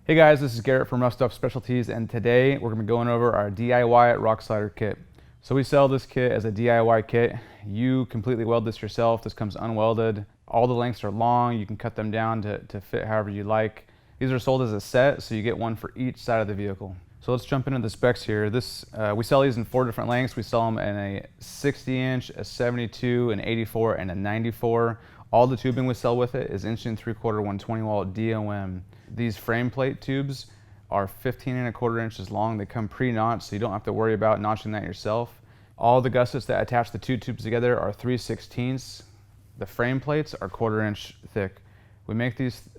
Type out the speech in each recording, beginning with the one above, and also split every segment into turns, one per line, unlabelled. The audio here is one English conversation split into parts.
Hey guys, this is Garrett from Ruffstuff Specialties, and today we're going to be going over our DIY rock slider kit. So we sell this kit as a DIY kit. You completely weld this yourself. This comes unwelded. All the lengths are long. You can cut them down to fit however you like. These are sold as a set, so you get one for each side of the vehicle. So let's jump into the specs here. We sell these in 4 different lengths. We sell them in a 60-inch, a 72, an 84, and a 94. All the tubing we sell with it is 1 3/4 120-wall DOM. These frame plate tubes are 15 1/4 inches long. They come pre-notched, so you don't have to worry about notching that yourself. All the gussets that attach the two tubes together are 3/16. The frame plates are 1/4 inch thick. We make these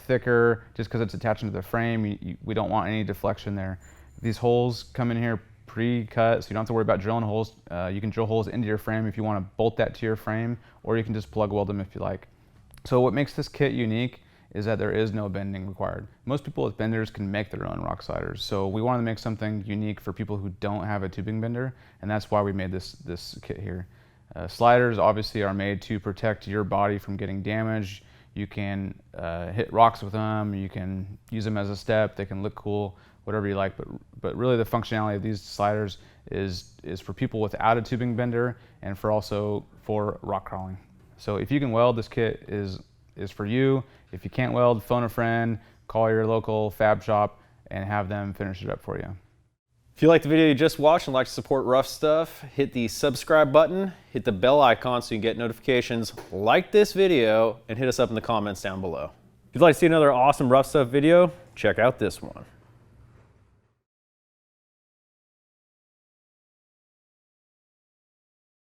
thicker just because it's attaching to the frame. We don't want any deflection there. These holes come in here pre-cut, so you don't have to worry about drilling holes. You can drill holes into your frame if you want to bolt that to your frame, or you can just plug weld them if you like. So what makes this kit unique is that there is no bending required. Most people with benders can make their own rock sliders, so we wanted to make something unique for people who don't have a tubing bender, and that's why we made this kit here. Sliders obviously are made to protect your body from getting damaged. You can hit rocks with them, you can use them as a step, they can look cool, whatever you like, but really the functionality of these sliders is for people without a tubing bender and also for rock crawling. So if you can weld, this kit is for you. If you can't weld, phone a friend, call your local fab shop and have them finish it up for you.
If you like the video you just watched and like to support Ruffstuff, hit the subscribe button, hit the bell icon so you get notifications, like this video, and hit us up in the comments down below. If you'd like to see another awesome Ruffstuff video, check out this one.